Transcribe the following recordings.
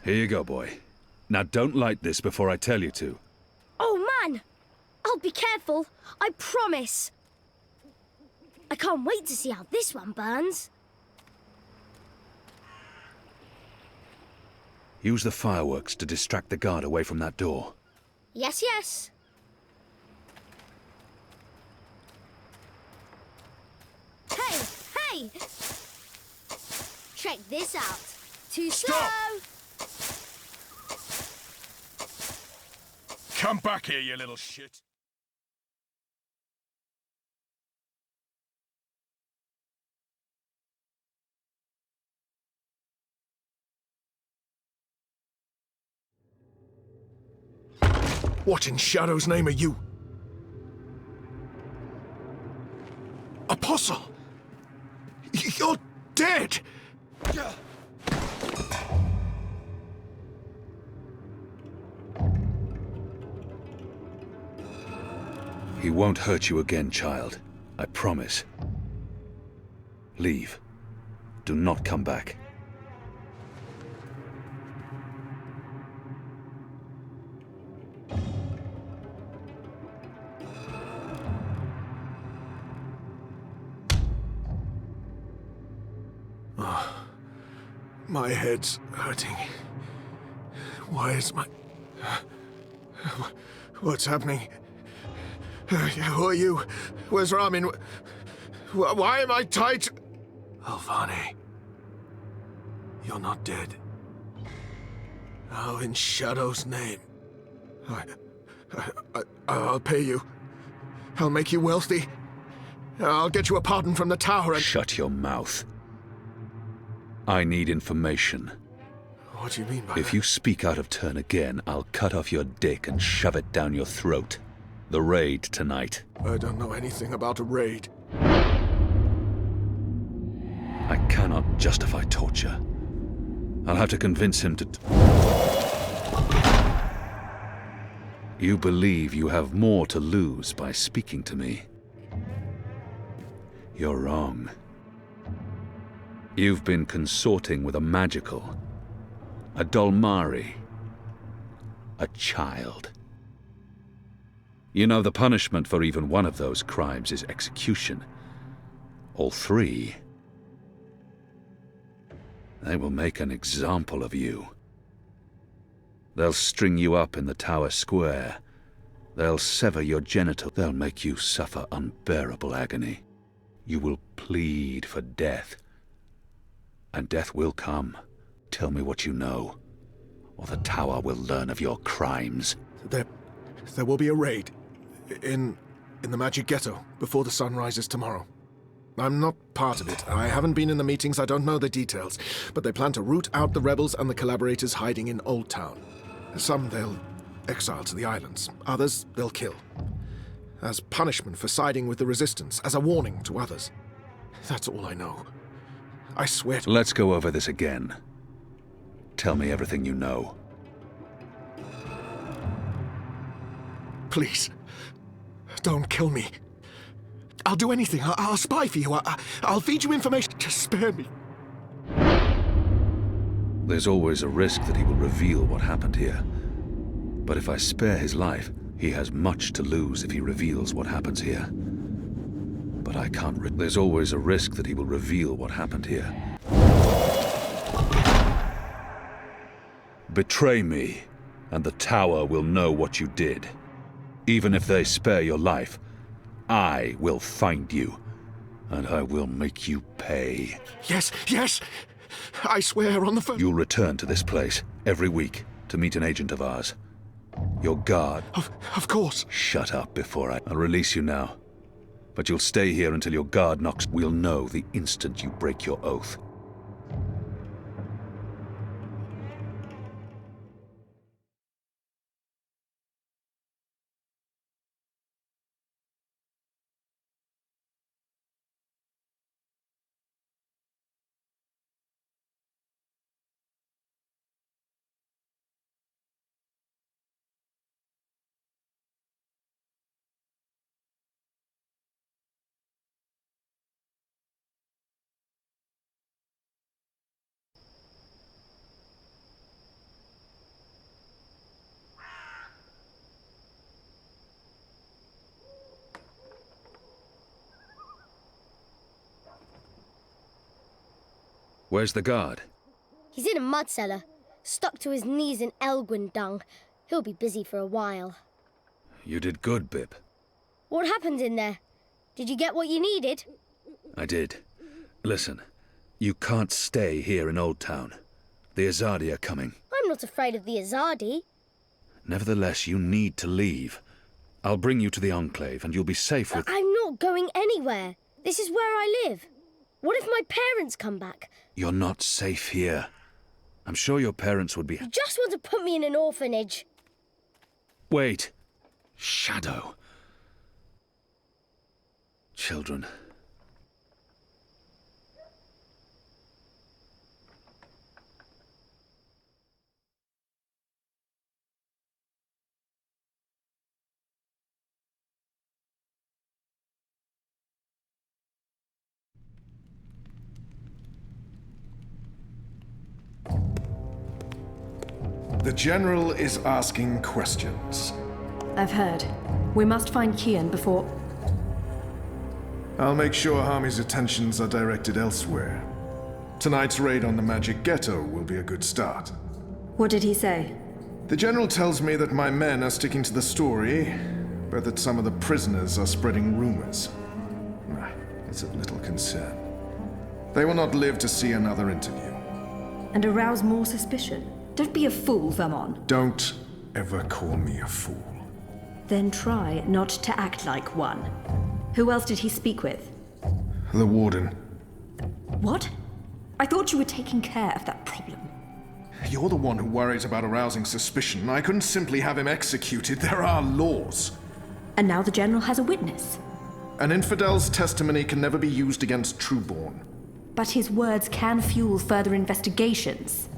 Here you go, boy. Now don't light this before I tell you to. Oh, man! I'll be careful, I promise. I can't wait to see how this one burns. Use the fireworks to distract the guard away from that door. Yes, yes. Hey, hey! Check this out. Too slow! Come back here, you little shit. What in Shadow's name are you? Apostle! You're dead! He won't hurt you again, child. I promise. Leave. Do not come back. My head's hurting. Why is my... What's happening? Who are you? Where's Ramin? Why am I tied to... Alvane. You're not dead. How in Shadow's name? I'll pay you. I'll make you wealthy. I'll get you a pardon from the tower and... Shut your mouth. I need information. What do you mean by If that? you speak out of turn again, I'll cut off your dick and shove it down your throat. The raid tonight. I don't know anything about a raid. I cannot justify torture. I'll have to convince him to... You believe you have more to lose by speaking to me. You're wrong. You've been consorting with a magical, a Dolmari, a child. You know, the punishment for even one of those crimes is execution. All three. They will make an example of you. They'll string you up in the tower square. They'll sever your genital. They'll make you suffer unbearable agony. You will plead for death. And death will come. Tell me what you know, or the tower will learn of your crimes. There will be a raid. In the Magic Ghetto, before the sun rises tomorrow. I'm not part of it. I haven't been in the meetings, I don't know the details. But they plan to root out the rebels and the collaborators hiding in Old Town. Some they'll exile to the islands. Others they'll kill. As punishment for siding with the resistance, as a warning to others. That's all I know. I swear to... Let's go over this again. Tell me everything you know. Please, don't kill me. I'll do anything. I'll spy for you. I'll feed you information. Just spare me. There's always a risk that he will reveal what happened here. But if I spare his life, he has much to lose if he reveals what happens here. But I can't There's always a risk that he will reveal what happened here. Betray me, and the tower will know what you did. Even if they spare your life, I will find you, and I will make you pay. Yes, yes! I swear on the phone. You'll return to this place every week to meet an agent of ours. Your guard. Of course. Shut up before I'll release you now. But you'll stay here until your guard knocks. We'll know the instant you break your oath. Where's the guard? He's in a mud cellar, stuck to his knees in Elgwyn dung. He'll be busy for a while. You did good, Bip. What happened in there? Did you get what you needed? I did. Listen, you can't stay here in Old Town. The Azadi are coming. I'm not afraid of the Azadi. Nevertheless, you need to leave. I'll bring you to the Enclave, and you'll be safe with... I'm not going anywhere. This is where I live. What if my parents come back? You're not safe here. I'm sure your parents would be... You just want to put me in an orphanage. Wait. Shadow. Children. The General is asking questions. I've heard. We must find Kian before... I'll make sure Harmy's attentions are directed elsewhere. Tonight's raid on the Magic Ghetto will be a good start. What did he say? The General tells me that my men are sticking to the story, but that some of the prisoners are spreading rumors. It's of little concern. They will not live to see another interview. And arouse more suspicion? Don't be a fool, Vermon. Don't ever call me a fool. Then try not to act like one. Who else did he speak with? The Warden. What? I thought you were taking care of that problem. You're the one who worries about arousing suspicion. I couldn't simply have him executed. There are laws. And now the General has a witness. An infidel's testimony can never be used against Trueborn. But his words can fuel further investigations.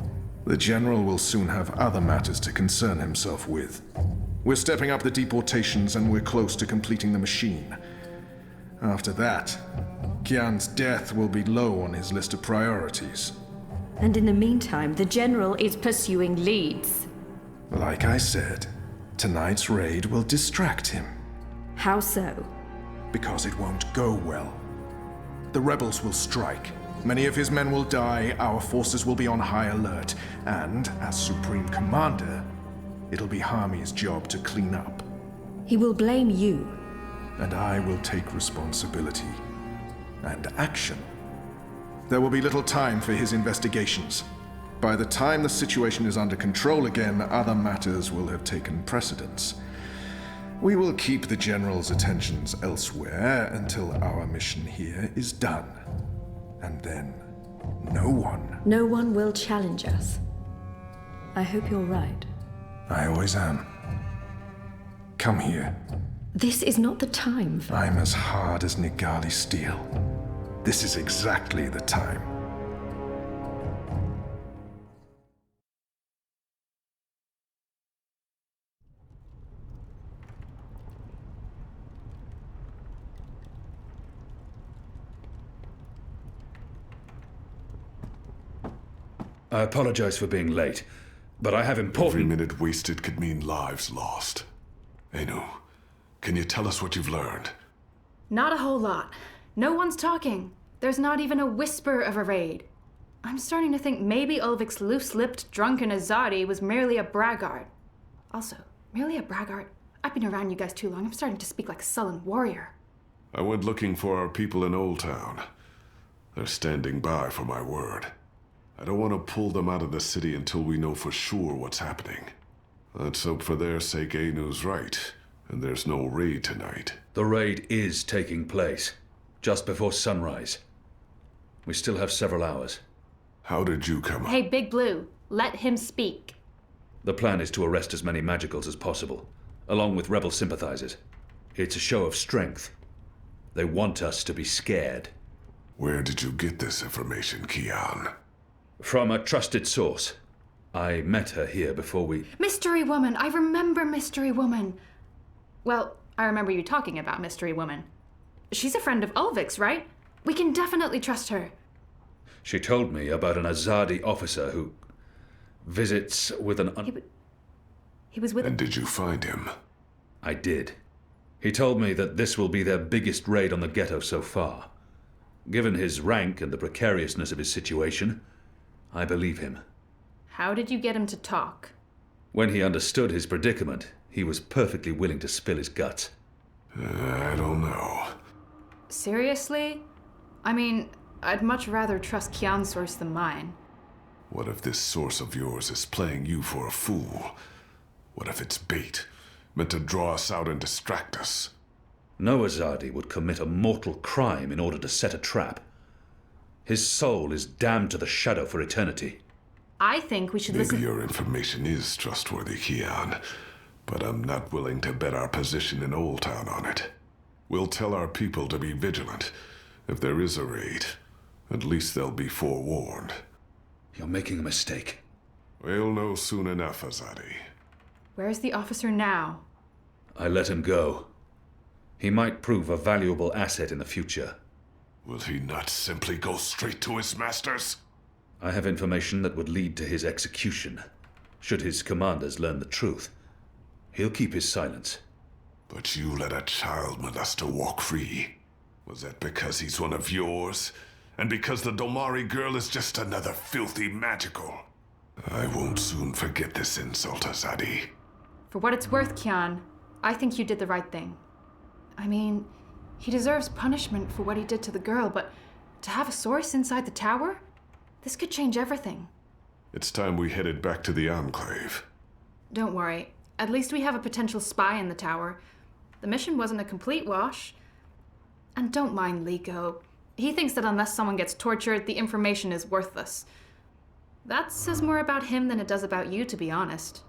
The General will soon have other matters to concern himself with. We're stepping up the deportations and we're close to completing the machine. After that, Kian's death will be low on his list of priorities. And in the meantime, the General is pursuing leads. Like I said, tonight's raid will distract him. How so? Because it won't go well. The rebels will strike. Many of his men will die, our forces will be on high alert, and, as Supreme Commander, it'll be Harmy's job to clean up. He will blame you. And I will take responsibility. And action. There will be little time for his investigations. By the time the situation is under control again, other matters will have taken precedence. We will keep the General's attentions elsewhere until our mission here is done. And then, no one will challenge us. I hope you're right. I always am. Come here. This is not the time for... I'm as hard as Nigali steel. This is exactly the time. I apologize for being late, but I have important... Every minute wasted could mean lives lost. Anu, can you tell us what you've learned? Not a whole lot. No one's talking. There's not even a whisper of a raid. I'm starting to think maybe Ulvik's loose-lipped, drunken Azadi was merely a braggart. Also, merely a braggart? I've been around you guys too long. I'm starting to speak like a sullen warrior. I went looking for our people in Old Town. They're standing by for my word. I don't want to pull them out of the city until we know for sure what's happening. Let's hope for their sake Anu's right, and there's no raid tonight. The raid is taking place, just before sunrise. We still have several hours. How did you come up? Hey, Big Blue, let him speak. The plan is to arrest as many magicals as possible, along with rebel sympathizers. It's a show of strength. They want us to be scared. Where did you get this information, Kian? From a trusted source. I met her here before we... Mystery Woman! I remember Mystery Woman! Well, I remember you talking about Mystery Woman. She's a friend of Ulvik's, right? We can definitely trust her. She told me about an Azadi officer who visits with an... He was with... And did you find him? I did. He told me that this will be their biggest raid on the ghetto so far. Given his rank and the precariousness of his situation, I believe him. How did you get him to talk? When he understood his predicament, he was perfectly willing to spill his guts. I don't know. Seriously? I mean, I'd much rather trust Kian's source than mine. What if this source of yours is playing you for a fool? What if it's bait, meant to draw us out and distract us? No Azadi would commit a mortal crime in order to set a trap. His soul is damned to the shadow for eternity. I think we should Maybe listen. your information is trustworthy, Kian, but I'm not willing to bet our position in Old Town on it. We'll tell our people to be vigilant. If there is a raid, at least they'll be forewarned. You're making a mistake. We'll know soon enough, Azadi. Where's the officer now? I let him go. He might prove a valuable asset in the future. Will he not simply go straight to his masters? I have information that would lead to his execution. Should his commanders learn the truth, he'll keep his silence. But you let a child molester walk free. Was that because he's one of yours? And because the Domari girl is just another filthy magical? I won't soon forget this insult, Azadi. For what it's worth, Kian, I think you did the right thing. I mean, he deserves punishment for what he did to the girl, but to have a source inside the tower? This could change everything. It's time we headed back to the Enclave. Don't worry. At least we have a potential spy in the tower. The mission wasn't a complete wash. And don't mind Liko. He thinks that unless someone gets tortured, the information is worthless. That says more about him than it does about you, to be honest.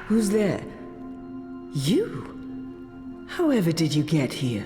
Who's there? You? However did you get here?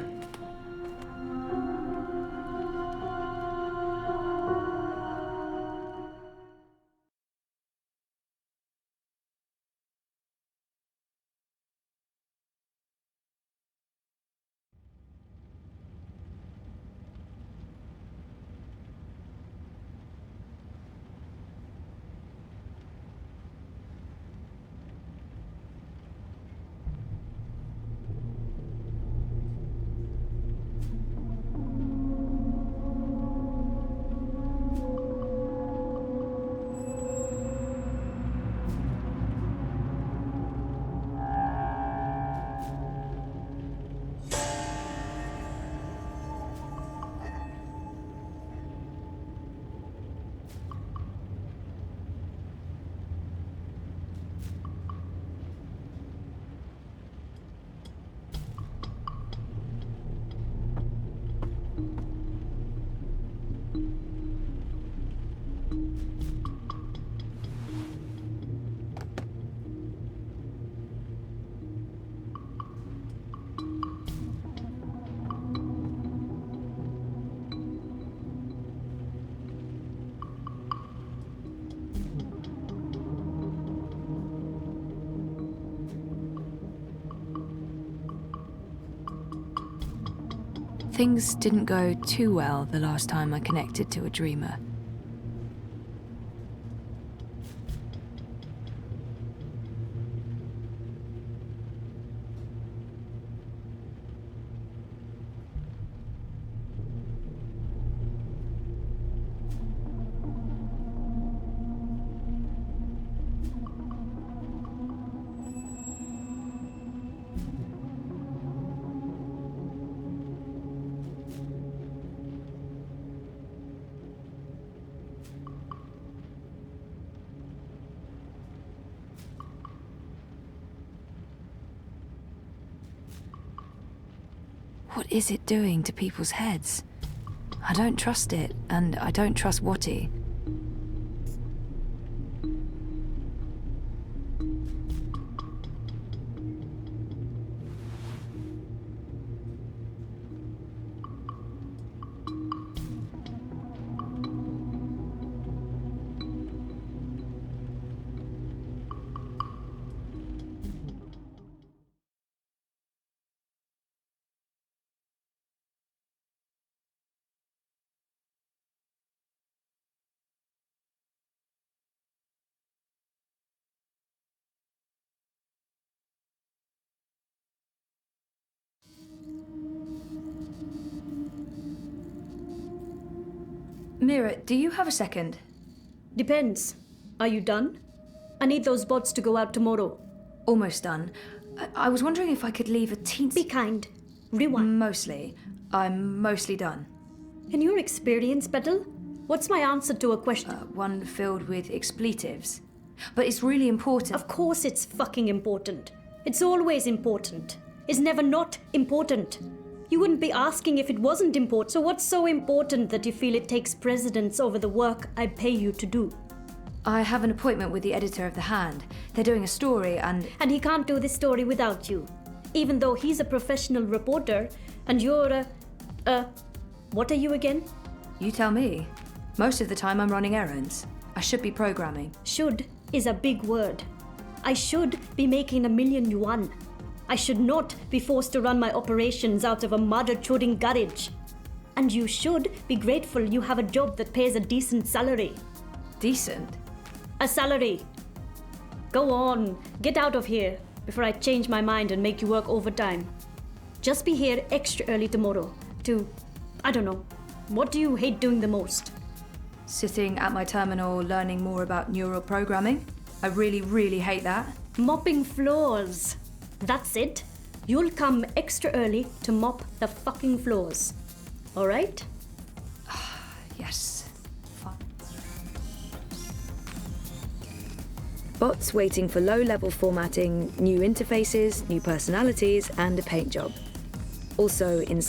Things didn't go too well the last time I connected to a dreamer. What is it doing to people's heads? I don't trust it, and I don't trust Watty. Mira, do you have a second? Depends. Are you done? I need those bots to go out tomorrow. Almost done. I was wondering if I could leave a teensy... Be kind. Rewind. Mostly. I'm mostly done. In your experience, Petal, what's my answer to a question? One filled with expletives. But it's really important. Of course it's fucking important. It's always important. It's never not important. You wouldn't be asking if it wasn't important. So what's so important that you feel it takes precedence over the work I pay you to do? I have an appointment with the editor of The Hand. They're doing a story and... And he can't do this story without you. Even though he's a professional reporter and you're what are you again? You tell me. Most of the time I'm running errands. I should be programming. Should is a big word. I should be making $1 million. I should not be forced to run my operations out of a mother-choding garage. And you should be grateful you have a job that pays a decent salary. Decent? A salary. Go on, get out of here before I change my mind and make you work overtime. Just be here extra early tomorrow to, I don't know, what do you hate doing the most? Sitting at my terminal learning more about neural programming. I really, really hate that. Mopping floors. That's it. You'll come extra early to mop the fucking floors. All right? Yes. Fine. Bots waiting for low-level formatting, new interfaces, new personalities, and a paint job. Also in